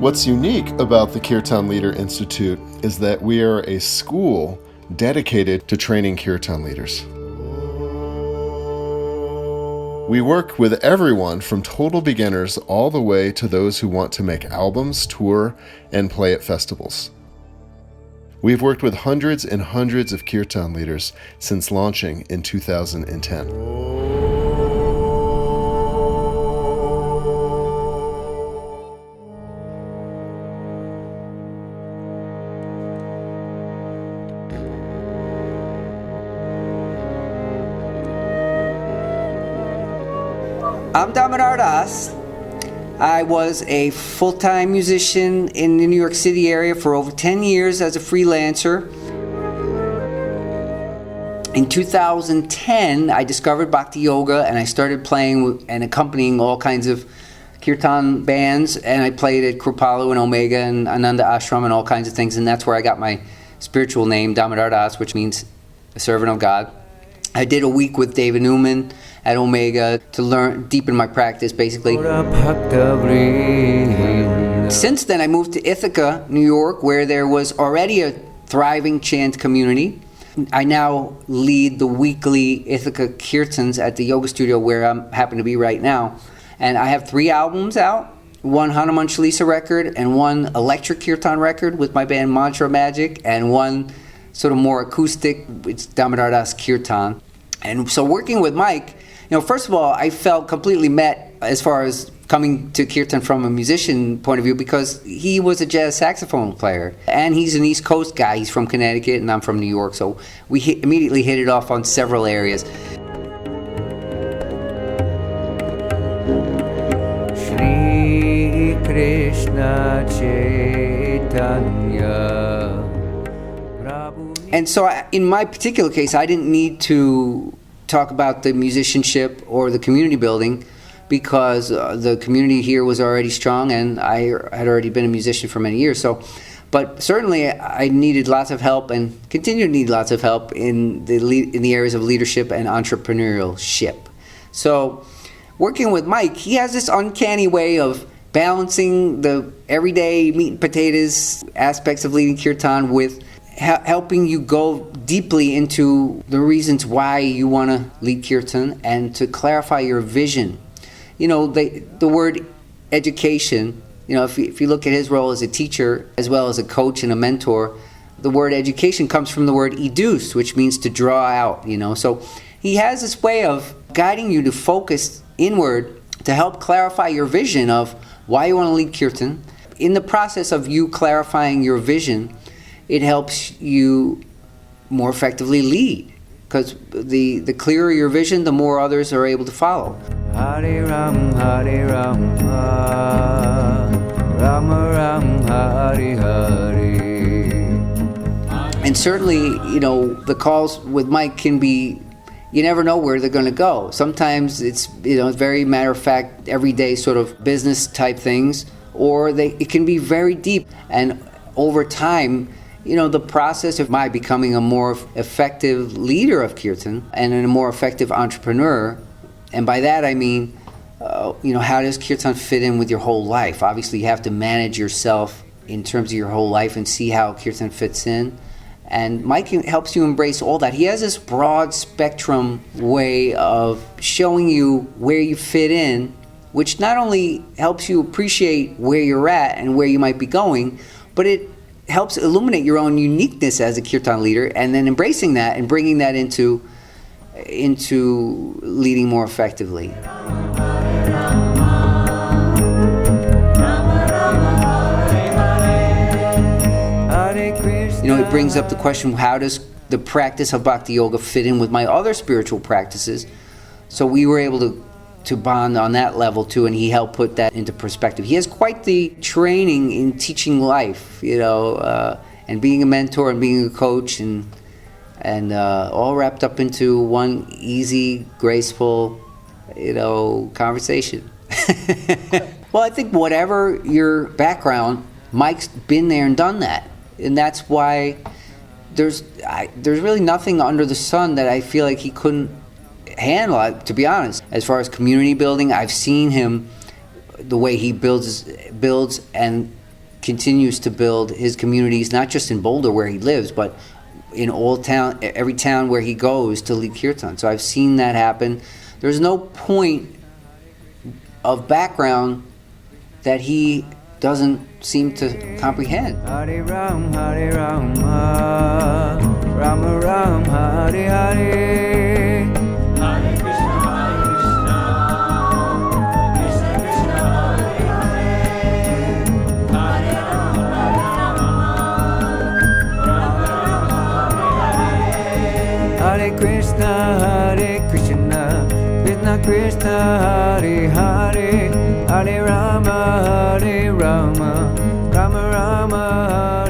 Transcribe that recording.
What's unique about the Kirtan Leader Institute is that we are a school dedicated to training Kirtan leaders. We work with everyone from total beginners all the way to those who want to make albums, tour, and play at festivals. We've worked with hundreds and hundreds of Kirtan leaders since launching in 2010. I'm Damodar. I was a full-time musician in the New York City area for over 10 years as a freelancer. In 2010, I discovered Bhakti Yoga and I started playing and accompanying all kinds of Kirtan bands, and I played at Kripalu and Omega and Ananda Ashram and all kinds of things, and that's where I got my spiritual name, Damodar Das, which means a servant of God. I did a week with David Newman at Omega to deepen my practice, basically. Since then, I moved to Ithaca, New York, where there was already a thriving chant community. I now lead the weekly Ithaca Kirtans at the yoga studio where I happen to be right now. And I have 3 albums out, 1 Hanuman Chalisa record and 1 electric Kirtan record with my band Mantra Magic, and 1 sort of more acoustic, it's Damodar Das Kirtan. And so working with Mike, first of all, I felt completely met as far as coming to Kirtan from a musician point of view, because he was a jazz saxophone player and he's an East Coast guy. He's from Connecticut and I'm from New York, so we immediately hit it off on several areas. Shri Krishna Chaitanya. And so in my particular case, I didn't need to talk about the musicianship or the community building, because the community here was already strong and I had already been a musician for many years. But certainly I needed lots of help and continue to need lots of help in the areas of leadership and entrepreneurship. So working with Mike, he has this uncanny way of balancing the everyday meat and potatoes aspects of leading Kirtan with helping you go deeply into the reasons why you want to lead Kirtan and to clarify your vision. The word education, if you look at his role as a teacher as well as a coach and a mentor, the word education comes from the word educe, which means to draw out, So he has this way of guiding you to focus inward to help clarify your vision of why you want to lead Kirtan. In the process of you clarifying your vision, it helps you more effectively lead, because the clearer your vision, the more others are able to follow. Hare Ram, Hare Ram, Rama Ram, Hare Hare. And certainly, the calls with Mike can be, you never know where they're going to go. Sometimes it's, very matter of fact, everyday sort of business type things, or it can be very deep. And over time, the process of my becoming a more effective leader of Kirtan and a more effective entrepreneur, and by that I mean, how does Kirtan fit in with your whole life? Obviously, you have to manage yourself in terms of your whole life and see how Kirtan fits in. And Mike helps you embrace all that. He has this broad spectrum way of showing you where you fit in, which not only helps you appreciate where you're at and where you might be going, but it helps illuminate your own uniqueness as a Kirtan leader, and then embracing that and bringing that into leading more effectively. It brings up the question, how does the practice of Bhakti Yoga fit in with my other spiritual practices? So we were able to bond on that level too, and he helped put that into perspective. He has quite the training in teaching life, and being a mentor and being a coach, and all wrapped up into one easy, graceful, conversation. Well, I think whatever your background, Mike's been there and done that, and that's why there's really nothing under the sun that I feel like he couldn't handle, to be honest. As far as community building, I've seen him, the way he builds and continues to build his communities, not just in Boulder where he lives, but in every town where he goes to lead kirtan. So I've seen that happen. There's no point of background that he doesn't seem to comprehend. Hare Ram, Rama Ram, Hare Hare. Hare Krishna, Krishna Krishna, Hare Hare. Hare Rama, Rama Rama, Hare Hare. Hare Krishna, Krishna Krishna, Hare Hare. Hare Rama, Rama Rama, Hare